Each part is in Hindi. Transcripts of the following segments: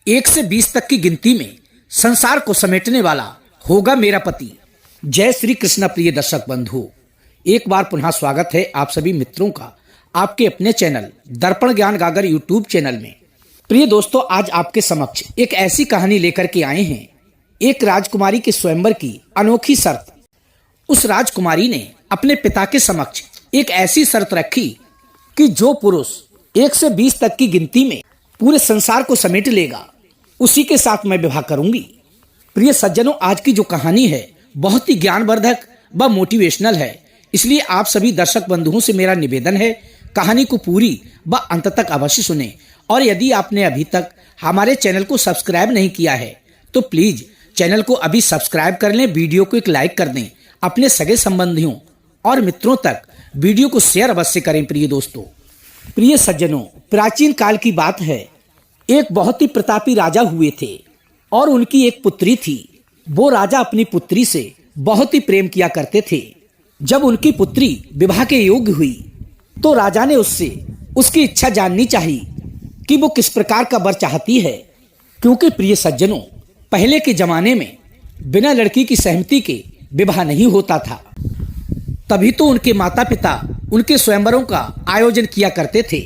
1 से 20 तक की गिनती में संसार को समेटने वाला होगा मेरा पति। जय श्री कृष्ण। प्रिय दर्शक बंधु, एक बार पुनः स्वागत है आप सभी मित्रों का आपके अपने चैनल दर्पण ज्ञान गागर यूट्यूब चैनल में। प्रिय दोस्तों, आज आपके समक्ष एक ऐसी कहानी लेकर के आए हैं, एक राजकुमारी के स्वयंवर की अनोखी शर्त। उस राजकुमारी ने अपने पिता के समक्ष एक ऐसी शर्त रखी कि जो पुरुष 1 से 20 तक की गिनती में पूरे संसार को समेट लेगा, उसी के साथ मैं विवाह करूंगी। प्रिय सज्जनों, आज की जो कहानी है बहुत ही ज्ञानवर्धक व मोटिवेशनल है, इसलिए आप सभी दर्शक बंधुओं से मेरा निवेदन है कहानी को पूरी व अंत तक अवश्य सुने। और यदि आपने अभी तक हमारे चैनल को सब्सक्राइब नहीं किया है तो प्लीज चैनल को अभी सब्सक्राइब कर लें, वीडियो को एक लाइक कर दें, अपने सगे संबंधियों और मित्रों तक वीडियो को शेयर अवश्य करें। प्रिय दोस्तों, प्रिय सज्जनों, प्राचीन काल की बात है। एक बहुत ही प्रतापी राजा हुए थे और उनकी एक पुत्री थी। वो राजा अपनी पुत्री से बहुत ही प्रेम किया करते थे। जब उनकी पुत्री विवाह के योग्य हुई तो राजा ने उससे उसकी इच्छा जाननी चाहिए कि वो किस प्रकार का वर चाहती है, क्योंकि प्रिय सज्जनों, पहले के जमाने में बिना लड़की की सहमति के विवाह नहीं होता था। तभी तो उनके माता पिता उनके स्वयंवरों का आयोजन किया करते थे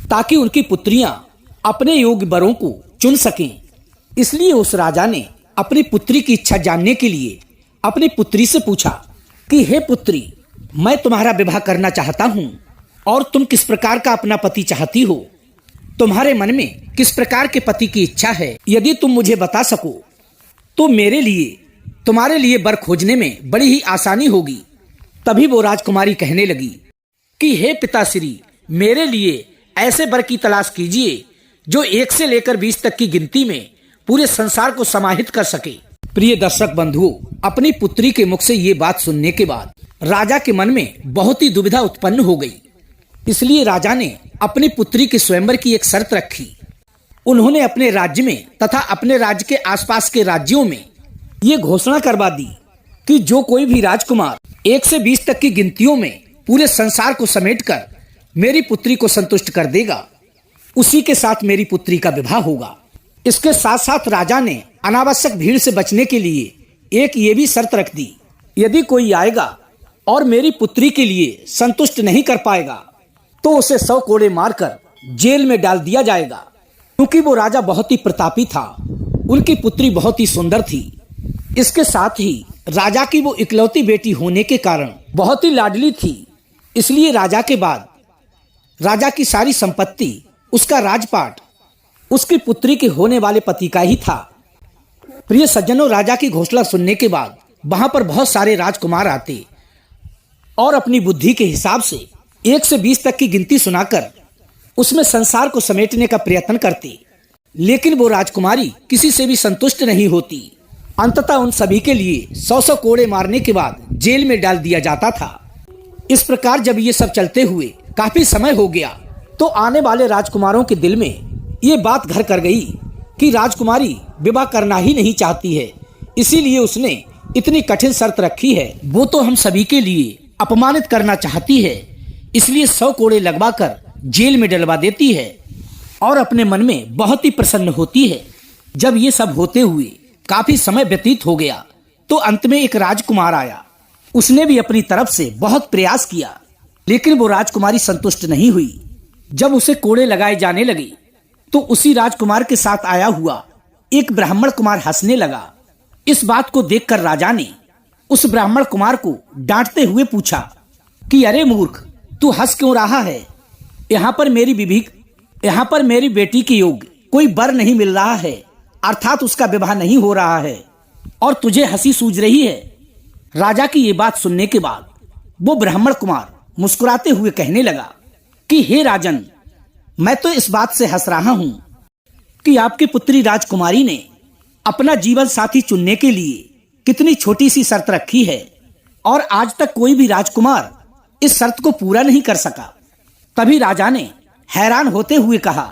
ताकि उनकी पुत्रियां अपने योग्य वरों को चुन सकें। इसलिए उस राजा ने अपनी पुत्री की इच्छा जानने के लिए अपनी पुत्री से पूछा कि हे पुत्री, मैं तुम्हारा विवाह करना चाहता हूं और तुम किस प्रकार का अपना पति चाहती हो? तुम्हारे मन में किस प्रकार के पति की इच्छा है? यदि तुम मुझे बता सको तो मेरे लिए तुम्हारे लिए वर खोजने में बड़ी ही आसानी होगी। तभी वो राजकुमारी कहने लगी कि हे पिताश्री, मेरे लिए ऐसे वर की तलाश कीजिए जो 1 से लेकर 20 तक की गिनती में पूरे संसार को समाहित कर सके। प्रिय दर्शक बंधुओं, अपनी पुत्री के मुख से ये बात सुनने के बाद राजा के मन में बहुत ही दुविधा उत्पन्न हो गई। इसलिए राजा ने अपनी पुत्री के स्वयंवर की एक शर्त रखी। उन्होंने अपने राज्य में तथा अपने राज्य के आसपास के राज्यों में ये घोषणा करवा दी कि जो कोई भी राजकुमार 1 से 20 तक की गिनतियों में पूरे संसार को समेटकर मेरी पुत्री को संतुष्ट कर देगा, उसी के साथ मेरी पुत्री का विवाह होगा। इसके साथ साथ राजा ने अनावश्यक भीड़ से बचने के लिए एक ये भी शर्त रख दी, यदि कोई आएगा और मेरी पुत्री के लिए संतुष्ट नहीं कर पाएगा तो उसे 100 कोड़े मारकर जेल में डाल दिया जाएगा। क्योंकि वो राजा बहुत ही प्रतापी था, उनकी पुत्री बहुत ही सुंदर थी। इसके साथ ही राजा की वो इकलौती बेटी होने के कारण बहुत ही लाडली थी। इसलिए राजा के बाद राजा की सारी संपत्ति, उसका राजपाट उसकी पुत्री के होने वाले पति का ही था। प्रिय सज्जनों, राजा की घोषणा सुनने के बाद वहां पर बहुत सारे राजकुमार आते और अपनी बुद्धि के हिसाब से 1 से 20 तक की गिनती सुनाकर उसमें संसार को समेटने का प्रयत्न करते। लेकिन वो राजकुमारी किसी से भी संतुष्ट नहीं होती। अंततः उन सभी के लिए 100 कोड़े मारने के बाद जेल में डाल दिया जाता था। इस प्रकार जब ये सब चलते हुए काफी समय हो गया तो आने वाले राजकुमारों के दिल में ये बात घर कर गई कि राजकुमारी विवाह करना ही नहीं चाहती है। इसीलिए उसने इतनी कठिन शर्त रखी है। वो तो हम सभी के लिए अपमानित करना चाहती है, इसलिए 100 कोड़े लगवाकर जेल में डलवा देती है और अपने मन में बहुत ही प्रसन्न होती है। जब ये सब होते हुए काफी समय व्यतीत हो गया तो अंत में एक राजकुमार आया। उसने भी अपनी तरफ से बहुत प्रयास किया, लेकिन वो राजकुमारी संतुष्ट नहीं हुई। जब उसे कोड़े लगाए जाने लगे तो उसी राजकुमार के साथ आया हुआ एक ब्राह्मण कुमार हंसने लगा। इस बात को देखकर राजा ने उस ब्राह्मण कुमार को डांटते हुए पूछा कि अरे मूर्ख, तू हंस क्यों रहा है? यहाँ पर मेरी बेटी के योग्य कोई वर नहीं मिल रहा है, अर्थात उसका विवाह नहीं हो रहा है और तुझे हंसी सूझ रही है। राजा की ये बात सुनने के बाद वो ब्राह्मण कुमार मुस्कुराते हुए कहने लगा कि हे राजन, मैं तो इस बात से हंस रहा हूं कि आपकी पुत्री राजकुमारी ने अपना जीवन साथी चुनने के लिए कितनी छोटी सी शर्त रखी है और आज तक कोई भी राजकुमार इस शर्त को पूरा नहीं कर सका। तभी राजा ने हैरान होते हुए कहा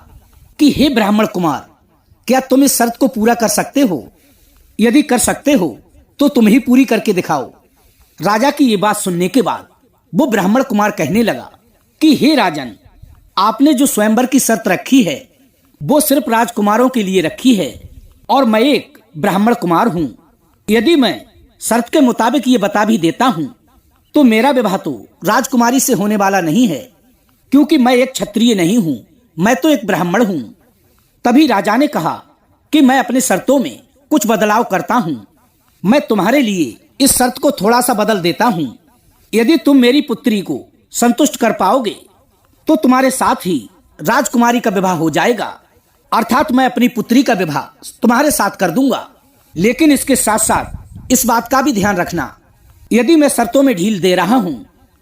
कि हे ब्राह्मण कुमार, क्या तुम इस शर्त को पूरा कर सकते हो? यदि कर सकते हो तो तुम ही पूरी करके दिखाओ। राजा की ये बात सुनने के बाद वो ब्राह्मण कुमार कहने लगा कि हे राजन, आपने जो स्वयंवर की शर्त रखी है वो सिर्फ राजकुमारों के लिए रखी है और मैं एक ब्राह्मण कुमार हूँ। यदि मैं शर्त के मुताबिक ये बता भी देता हूँ तो मेरा विवाह तो राजकुमारी से होने वाला नहीं है, क्योंकि मैं एक क्षत्रिय नहीं हूँ, मैं तो एक ब्राह्मण हूँ। तभी राजा ने कहा कि मैं अपने शर्तों में कुछ बदलाव करता हूँ। मैं तुम्हारे लिए इस शर्त को थोड़ा सा बदल देता हूँ। यदि तुम मेरी पुत्री को संतुष्ट कर पाओगे तो तुम्हारे साथ ही राजकुमारी का विवाह हो जाएगा, अर्थात मैं अपनी पुत्री का विवाह तुम्हारे साथ कर दूंगा। लेकिन इसके साथ साथ इस बात का भी ध्यान रखना, यदि मैं शर्तों में ढील दे रहा हूं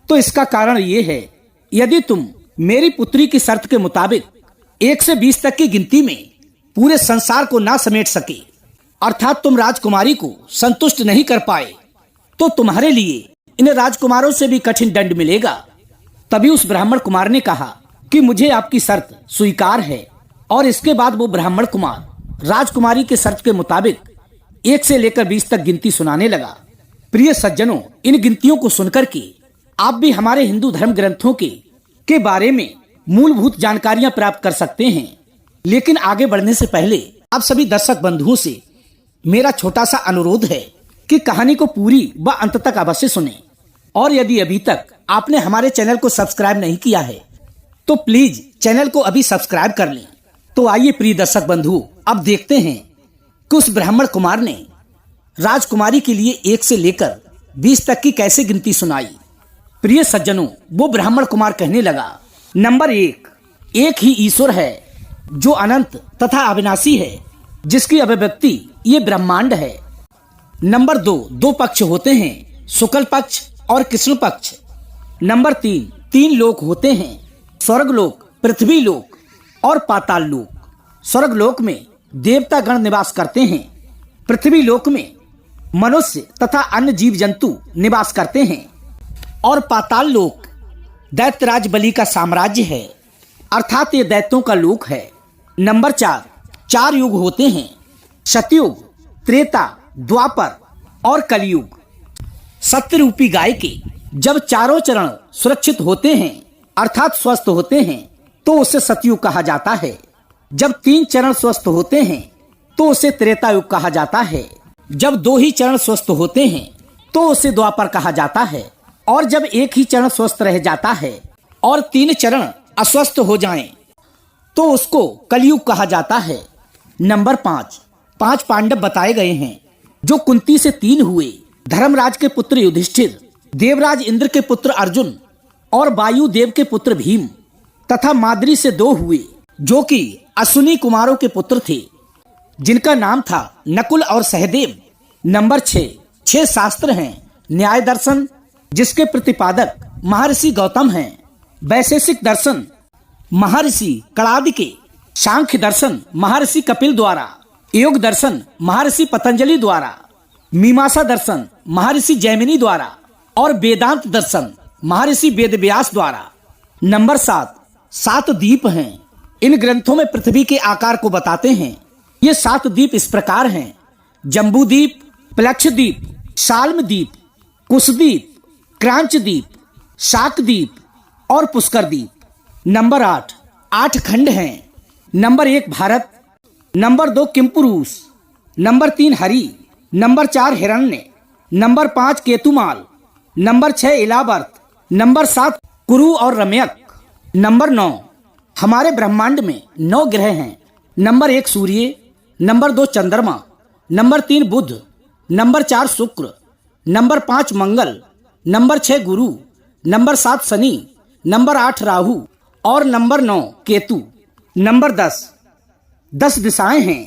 तो इसका कारण ये है, यदि तुम मेरी पुत्री की शर्त के मुताबिक 1 से 20 तक की गिनती में पूरे संसार को ना समेट सके, अर्थात तुम राजकुमारी को संतुष्ट नहीं कर पाए, तो तुम्हारे लिए इन राजकुमारों से भी कठिन दंड मिलेगा। तभी उस ब्राह्मण कुमार ने कहा कि मुझे आपकी शर्त स्वीकार है। और इसके बाद वो ब्राह्मण कुमार राजकुमारी के शर्त के मुताबिक 1 से लेकर 20 तक गिनती सुनाने लगा। प्रिय सज्जनों, इन गिनतियों को सुनकर के आप भी हमारे हिंदू धर्म ग्रंथों के बारे में मूलभूत जानकारियां प्राप्त कर सकते हैं। लेकिन आगे बढ़ने से पहले आप सभी दर्शक बंधुओं से मेरा छोटा सा अनुरोध है कि कहानी को पूरी व अंत तक अवश्य सुनें। और यदि अभी तक आपने हमारे चैनल को सब्सक्राइब नहीं किया है तो प्लीज चैनल को अभी सब्सक्राइब कर लें। तो आइए प्रिय दर्शक बंधु, अब देखते हैं कि उस ब्राह्मण कुमार ने राजकुमारी के लिए 1 से लेकर 20 तक की कैसे गिनती सुनाई। प्रिय सज्जनों, वो ब्राह्मण कुमार कहने लगा, नंबर 1, एक ही ईश्वर है जो अनंत तथा अविनाशी है, जिसकी अभिव्यक्ति ये ब्रह्मांड है। नंबर 2, 2 पक्ष होते हैं, शुक्ल पक्ष और कृष्ण पक्ष। नंबर 3, 3 लोक होते हैं, स्वर्ग लोक, पृथ्वी लोक और पाताल लोक। स्वर्ग लोक में देवता गण निवास करते हैं, पृथ्वी लोक में मनुष्य तथा अन्य जीव जंतु निवास करते हैं और पाताल लोक दैत्यराज बलि का साम्राज्य है, अर्थात ये दैत्यों का लोक है। नंबर 4, 4 युग होते हैं, सतयुग, त्रेता, द्वापर और कलयुग। सत्य रूपी गाय के जब चारों चरण सुरक्षित होते हैं, अर्थात स्वस्थ होते हैं, तो उसे सतयुग कहा जाता है। जब 3 चरण स्वस्थ होते हैं तो उसे त्रेता युग कहा जाता है। जब 2 ही चरण स्वस्थ होते हैं तो उसे द्वापर कहा जाता है। और जब 1 ही चरण स्वस्थ रह जाता है और 3 चरण अस्वस्थ हो जाएं, तो उसको कलयुग कहा जाता है। नंबर 5, 5 पांडव बताए गए हैं, जो कुंती से 3 हुए, धर्मराज के पुत्र युधिष्ठिर, देवराज इंद्र के पुत्र अर्जुन और वायुदेव के पुत्र भीम, तथा माद्री से 2 हुए, जो कि अश्विनी कुमारों के पुत्र थे, जिनका नाम था नकुल और सहदेव। नंबर 6, 6 शास्त्र हैं, न्याय दर्शन जिसके प्रतिपादक महर्षि गौतम हैं, वैशेषिक दर्शन महर्षि कणादिके, सांख्य दर्शन महर्षि कपिल द्वारा, योग दर्शन महर्षि पतंजलि द्वारा, मीमांसा दर्शन महर्षि जैमिनी द्वारा और वेदांत दर्शन महर्षि वेदव्यास द्वारा। नंबर 7, 7 द्वीप हैं। इन ग्रंथों में पृथ्वी के आकार को बताते हैं। ये 7 द्वीप इस प्रकार हैं, जम्बू द्वीप, प्लक्ष द्वीप, शाल्म द्वीप, कुशद्वीप, क्रांच द्वीप, शाक द्वीप और पुष्कर द्वीप। नंबर 8, 8 खंड हैं। Number 1 Bharat, number 2 Kimpurush, number 3 Hari, number 4 Hiranya, number 5 Ketumal, number 6 Ilavrat, number 7 Kuru और रम्यक। नंबर 9, हमारे ब्रह्मांड में 9 ग्रह हैं। नंबर 1 सूर्य, नंबर 2 चंद्रमा, नंबर 3 बुध, नंबर 4 शुक्र, नंबर 5 मंगल, नंबर 6 गुरु, नंबर 7 शनि, नंबर 8 राहु और नंबर 9 केतु। नंबर 10 दिशाएं हैं।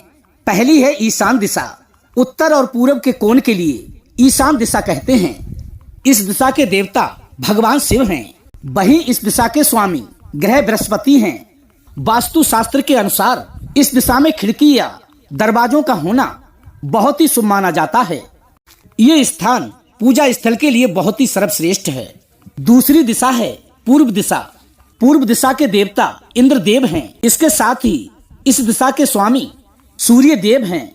पहली है ईशान दिशा, उत्तर और पूर्व के कोण के लिए ईशान दिशा कहते हैं। इस दिशा के देवता भगवान शिव हैं। वहीं इस दिशा के स्वामी ग्रह बृहस्पति हैं। वास्तु शास्त्र के अनुसार इस दिशा में खिड़की या दरवाजों का होना बहुत ही शुभ माना जाता है। ये स्थान पूजा स्थल के लिए बहुत ही सर्वश्रेष्ठ है। दूसरी दिशा है पूर्व दिशा। पूर्व दिशा के देवता इंद्र देव हैं। इसके साथ ही इस दिशा के स्वामी सूर्य देव हैं।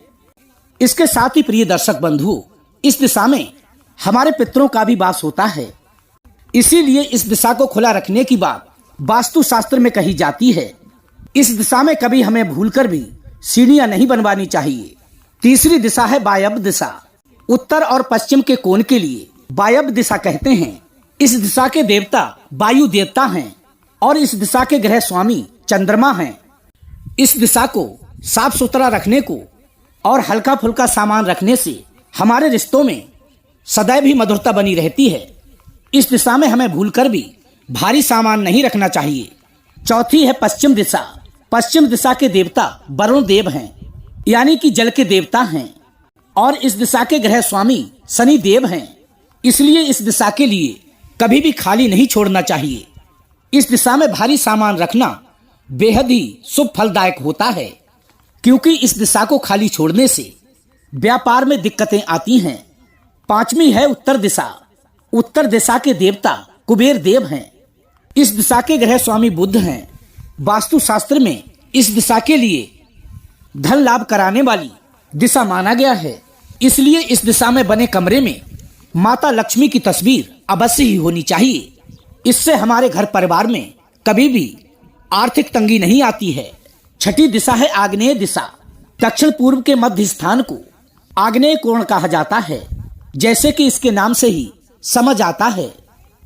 इसके साथ ही प्रिय दर्शक बंधु, इस दिशा में हमारे पितरों का भी वास होता है। इसीलिए इस दिशा को खुला रखने की बात वास्तु शास्त्र में कही जाती है। इस दिशा में कभी हमें भूलकर भी सीढ़ियां नहीं बनवानी चाहिए। तीसरी दिशा है वायव्य दिशा। उत्तर और पश्चिम के कोण के लिए वायव्य दिशा कहते हैं। इस दिशा के देवता वायु देवता हैं और इस दिशा के ग्रह स्वामी चंद्रमा हैं। इस दिशा को साफ सुथरा रखने को और हल्का फुल्का सामान रखने से हमारे रिश्तों में सदैव ही मधुरता बनी रहती है। इस दिशा में हमें भूलकर भी भारी सामान नहीं रखना चाहिए। चौथी है पश्चिम दिशा। पश्चिम दिशा के देवता वरुण देव हैं, यानी कि जल के देवता हैं और इस दिशा के ग्रह स्वामी शनि देव हैं। इसलिए इस दिशा के लिए कभी भी खाली नहीं छोड़ना चाहिए। इस दिशा में भारी सामान रखना बेहद ही शुभ फलदायक होता है, क्योंकि इस दिशा को खाली छोड़ने से व्यापार में दिक्कतें आती हैं। पांचवी है उत्तर दिशा। उत्तर दिशा के देवता कुबेर देव हैं। इस दिशा के ग्रह स्वामी बुध हैं। वास्तु शास्त्र में इस दिशा के लिए धन लाभ कराने वाली दिशा माना गया है। इसलिए इस दिशा में बने कमरे में माता लक्ष्मी की तस्वीर अवश्य ही होनी चाहिए। इससे हमारे घर परिवार में कभी भी आर्थिक तंगी नहीं आती है। छठी दिशा है आग्नेय दिशा। दक्षिण पूर्व के मध्य स्थान को आग्नेय कोण कहा जाता है। जैसे कि इसके नाम से ही समझ आता है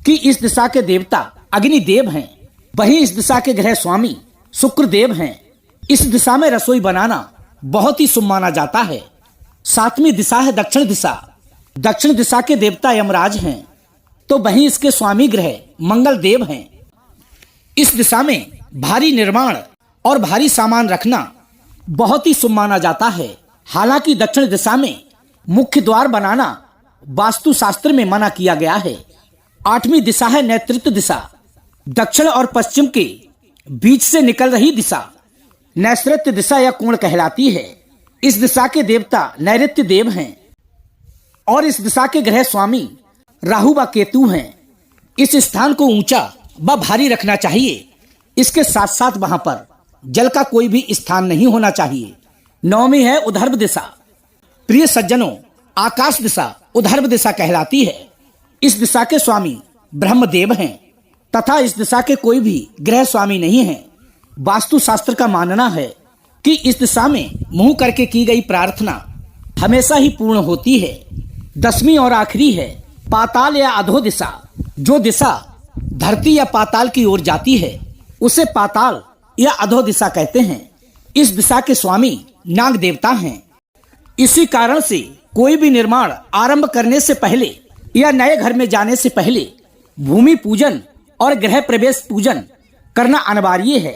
कि इस दिशा के देवता अग्नि देव हैं। वहीं इस दिशा के ग्रह स्वामी शुक्र देव हैं। इस दिशा में रसोई बनाना बहुत ही शुभ माना जाता है। सातवीं दिशा है दक्षिण दिशा। दक्षिण दिशा के देवता यमराज हैं, तो वहीं इसके स्वामी ग्रह मंगल देव हैं। इस दिशा में भारी निर्माण और भारी सामान रखना बहुत ही शुभ माना जाता है। हालांकि दक्षिण दिशा में मुख्य द्वार बनाना वास्तु शास्त्र में मना किया गया है। आठवीं दिशा है नैऋत्य दिशा। दक्षिण और पश्चिम के बीच से निकल रही दिशा नैऋत्य दिशा या कोण कहलाती है। इस दिशा के देवता नैऋत्य देव हैं और इस दिशा के ग्रह स्वामी राहु व केतु हैं। इस स्थान को ऊंचा व भारी रखना चाहिए। इसके साथ साथ वहां पर जल का कोई भी स्थान नहीं होना चाहिए। नौवीं है उधर्व दिशा। प्रिय सज्जनों, आकाश दिशा उधर्व दिशा कहलाती है। इस दिशा के स्वामी ब्रह्मदेव हैं तथा इस दिशा के कोई भी ग्रह स्वामी नहीं हैं। वास्तु शास्त्र का मानना है कि इस दिशा में मुंह करके की गई प्रार्थना हमेशा ही पूर्ण होती है। 10वीं और आखिरी है पाताल या अधो दिशा। जो दिशा धरती या पाताल की ओर जाती है उसे पाताल या अधो दिशा कहते हैं। इस दिशा के स्वामी नाग देवता हैं। इसी कारण से कोई भी निर्माण आरंभ करने से पहले या नए घर में जाने से पहले भूमि पूजन और गृह प्रवेश पूजन करना अनिवार्य है।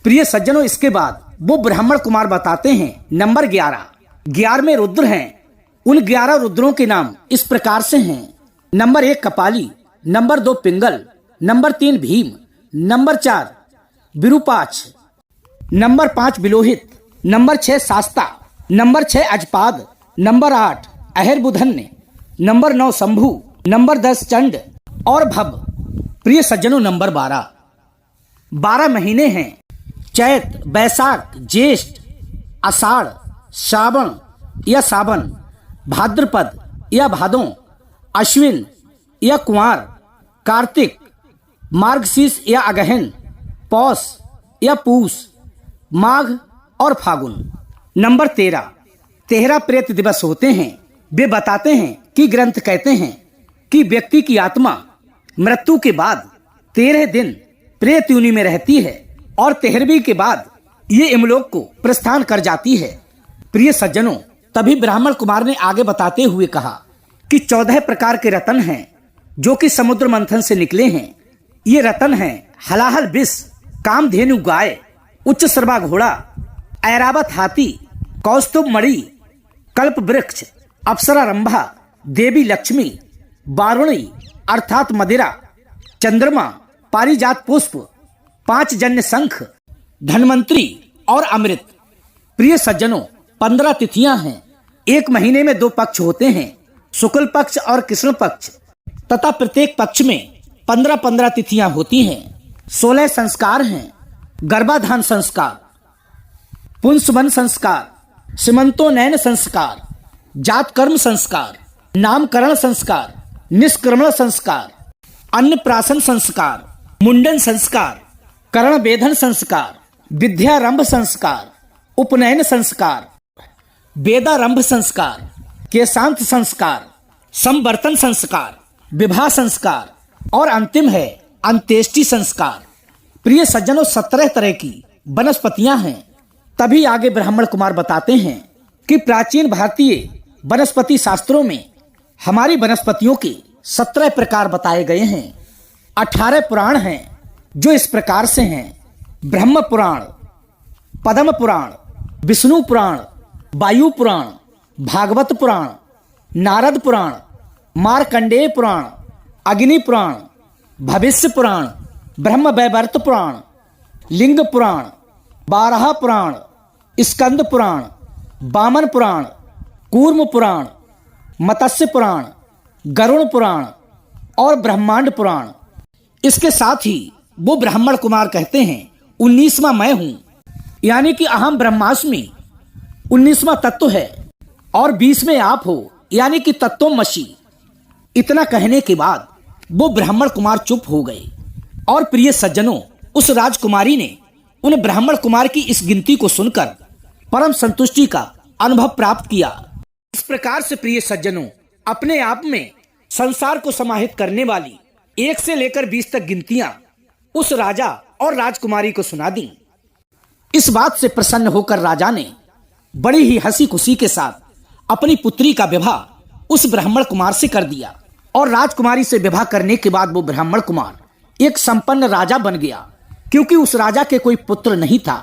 प्रिय सज्जनों, इसके बाद वो ब्राह्मण कुमार बताते हैं नंबर 11। 11 में रुद्र हैं। उन 11 रुद्रों के नाम इस प्रकार से हैं। नंबर 1 कपाली, number 2 Pingal, number 3 Bhim, number 4 Virupaksha, number 5 Bilohit, number 6 Shasta, number 6 Ajapad, number 8 Ahirbudhnya, number 9 Shambhu, number 10 Chand और भव। प्रिय सज्जनों, नंबर 12 महीने हैं। चैत, बैसाख, ज्येष्ठ, आषाढ़, श्रावण या सावन, भाद्रपद या भादों, अश्विन या कुंवार, कार्तिक, मार्गशीर्ष या अगहन, पौष या पूष, माघ और फागुन। नंबर 13 प्रेत दिवस होते हैं। वे बताते हैं कि ग्रंथ कहते हैं कि व्यक्ति की आत्मा मृत्यु के बाद 13 दिन प्रेत योनि में रहती है और 13वीं के बाद ये इमलोक को प्रस्थान कर जाती है। प्रिय सज्जनों, तभी ब्राह्मण कुमार ने आगे बताते हुए कहा कि 14 प्रकार के रत्न हैं जो कि समुद्र मंथन से निकले हैं। ये रत्न हैं हलाहल विष, कामधेनु गाय, उच्च सर्वा घोड़ा, ऐरावत हाथी, कौस्तुभ मणि, कल्प वृक्ष, अप्सरा रंभा, देवी लक्ष्मी, वारुणी अर्थात मदिरा, चंद्रमा, पारिजात पुष्प, 5 जन्य शंख, धन्वंतरी और अमृत। प्रिय सज्जनों, 15 तिथियां हैं। एक महीने में 2 पक्ष होते हैं, शुक्ल पक्ष और कृष्ण पक्ष, तथा प्रत्येक पक्ष में 15-15 तिथियां होती हैं। 16 संस्कार हैं। गर्भाधान संस्कार, पुंसवन संस्कार, सीमंतोनयन संस्कार, जात कर्म संस्कार, नामकरण संस्कार, निष्क्रमण संस्कार, अन्नप्राशन संस्कार, मुंडन संस्कार, कर्ण वेधन संस्कार, विद्यारंभ संस्कार, उपनयन संस्कार, वेदारंभ संस्कार, केशांत संस्कार, संवर्तन संस्कार, विवाह संस्कार और अंतिम है अंत्येष्टि संस्कार। प्रिय सज्जनों, 17 तरह की वनस्पतियां हैं। तभी आगे ब्राह्मण कुमार बताते हैं कि प्राचीन भारतीय वनस्पति शास्त्रों में हमारी वनस्पतियों के 17 प्रकार बताए गए हैं। 18 पुराण हैं जो इस प्रकार से हैं: ब्रह्म पुराण, पद्म पुराण, विष्णु पुराण, वायु पुराण, भागवत पुराण, नारद पुराण, मार्कंडेय पुराण, अग्नि पुराण, भविष्य पुराण, ब्रह्म वैवर्त पुराण, लिंग पुराण, बारह पुराण, स्कंद पुराण, वामन पुराण, कूर्म पुराण, मत्स्य पुराण, गरुड़ पुराण और ब्रह्मांड पुराण। इसके साथ ही वो ब्राह्मण कुमार कहते हैं 19वां मैं हूं, यानी कि अहम ब्रह्मास्मि 19वां तत्व है और 20वें आप हो, यानी कि तत्वमसि। इतना कहने के बाद वो ब्राह्मण कुमार चुप हो गए और प्रिय सज्जनों, उस राजकुमारी ने उन ब्राह्मण कुमार की इस गिनती को सुनकर परम संतुष्टि का अनुभव प्राप्त किया। इस प्रकार से प्रिय सज्जनों, अपने आप में संसार को समाहित करने वाली 1 से लेकर 20 तक गिनतियां उस राजा और राजकुमारी को सुना दी। इस बात से प्रसन्न होकर राजा ने बड़ी ही हंसी खुशी के साथ अपनी पुत्री का विवाह उस ब्राह्मण कुमार से कर दिया और राजकुमारी से विवाह करने के बाद वो ब्राह्मण कुमार एक संपन्न राजा बन गया, क्योंकि उस राजा के कोई पुत्र नहीं था,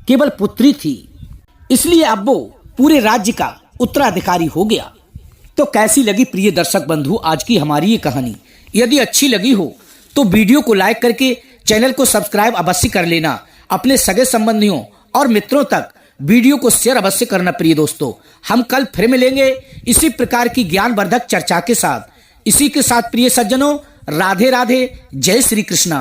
केवल पुत्री थी। इसलिए अब वो पूरे राज्य का उत्तराधिकारी हो गया। तो कैसी लगी प्रिय दर्शक बंधु आज की हमारी ये कहानी? यदि अच्छी लगी हो तो वीडियो को लाइक करके चैनल को सब्सक्राइब अवश्य कर लेना। अपने सगे संबंधियों और मित्रों तक वीडियो को शेयर अवश्य करना। प्रिय दोस्तों, हम कल फिर मिलेंगे इसी प्रकार की ज्ञानवर्धक चर्चा के साथ। इसी के साथ प्रिय सज्जनों, राधे राधे, जय श्री कृष्णा।